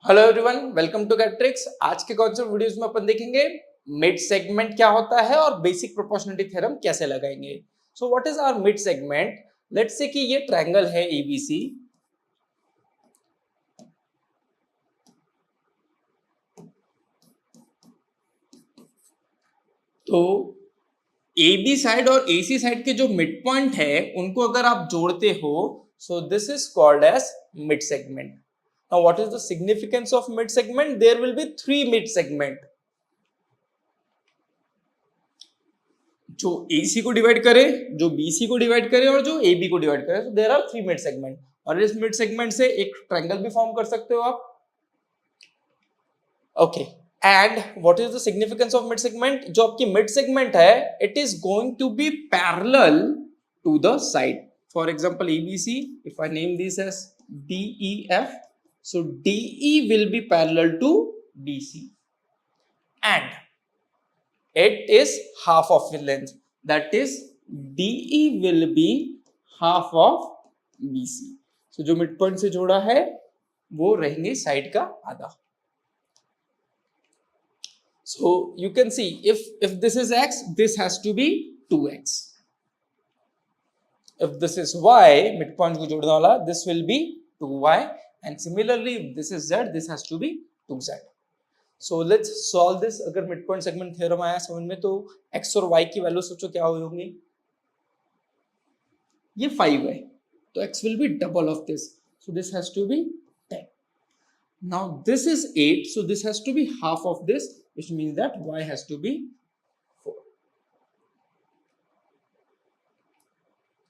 Hello everyone, welcome to कैट्रिक्स। आज के कॉन्सेप्ट वीडियोस में अपन देखेंगे मिड सेगमेंट क्या होता है और बेसिक प्रोपोर्शनलिटी थ्योरम कैसे लगाएंगे। So what is our mid segment? Let's say कि ये ट्रायंगल है एबीसी। तो AB साइड और AC साइड के जो मिड पॉइंट है उनको अगर आप जोड़ते हो, so this is called as mid segment. Now what is the significance of mid segment? There will be three mid segment जो AC को डिवाइड करे, जो BC को डिवाइड करे और जो AB को डिवाइड करे। तो there are three mid segment और इस मिड सेगमेंट से एक ट्रायंगल भी फॉर्म कर सकते हो आप। Okay, and what is the significance of mid segment? जो आपकी मिड सेगमेंट है, it is going to be parallel to the side. For example ABC, if I name this as DEF, so DE will be parallel to BC and it is half of the length, that is DE will be half of BC. so जो mid point से जोड़ा है वो रहेंगे side का आधा। so you can see if this is x, this has to be 2x. if this is y, mid point को जोड़ने वाला, this will be 2y, and similarly if this is z, this has to be 2z. so let's solve this. अगर mid point segment theorem आया समझ में, तो x और y की वैल्यू सोचो क्या होंगी। ये 5 है तो x will be double of this, so this has to be 10. now this is 8, so this has to be half of this, which means that y has to be 4.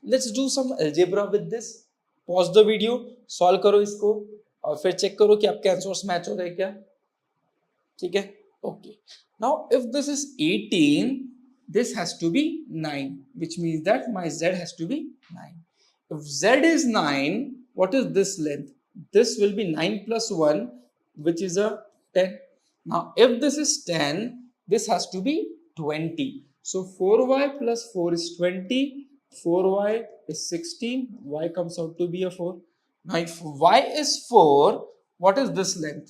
let's do some algebra with this. pause the video, solve करो इसको और फिर check करो कि आपके answers match हो रहे हैं क्या। ठीक है, okay. now if this is 18, this has to be 9, which means that my z has to be 9. if z is 9, what is this length? this will be 9 plus 1, which is a 10. now if this is 10, this has to be 20. so 4y plus 4 is 20, 4y is 16, y comes out to be a 4. now if y is 4, what is this length?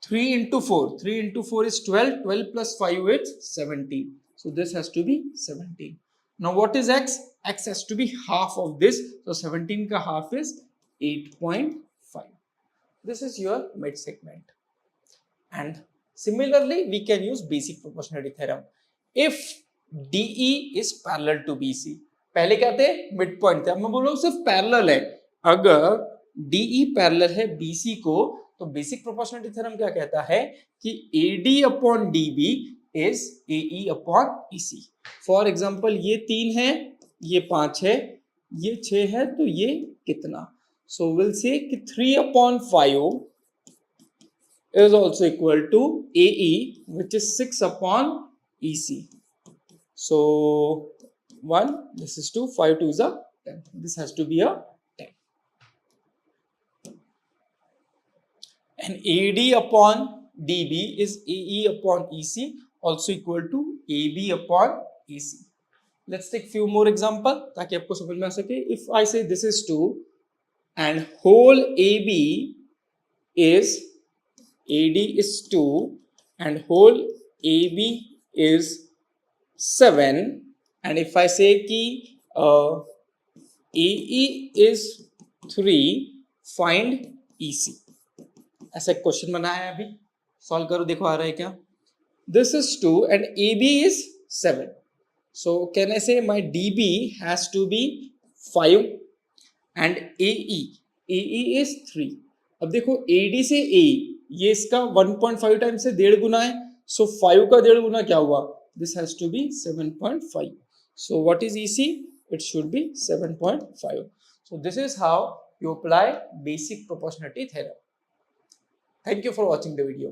3 into 4, 3 into 4 is 12, 12 plus 5 is 17, so this has to be 17. now what is x? X has to be half of this, so 17 ka half is 8.5. this is your mid segment. and similarly we can use basic proportionality theorem. if DE is parallel to BC, पहले क्या थे? Mid point थे, अब मैं बोल रहा हूं सिर्फ पैरेलल है। अगर DE पैरेलल है BC को, तो बेसिक प्रोपोर्शनलिटी थ्योरम क्या कहता है कि AD upon DB is AE upon EC। For example ये 3 है, ये 5 है, ये 6 है, तो ये कितना? सो विल से कि 3 upon 5 is also equal to AE, which is 6 upon EC. so 1, this is 2, 5 2 is a 10, this has to be a 10. and AD upon DB is AE upon EC, also equal to AB upon EC. let's take few more example ताकि आपको समझ में आ सके. if I say this is 2 and whole AB is AD is 2 and whole AB is 7, and if I say कि AE is 3, find EC. ऐसा question बनाया है, अभी सॉल्व करो, देखो आ रहा है क्या. this is 2 and AB is 7, so can I say my DB has to be 5 and AE is 3. अब देखो AD से AE, ये इसका 1.5 टाइम्स से 1.5 गुना है, सो 5 का 1.5 गुना क्या हुआ? This has to be 7.5. So what is EC? It should be 7.5. So this is how you apply basic proportionality theorem. Thank you for watching the video.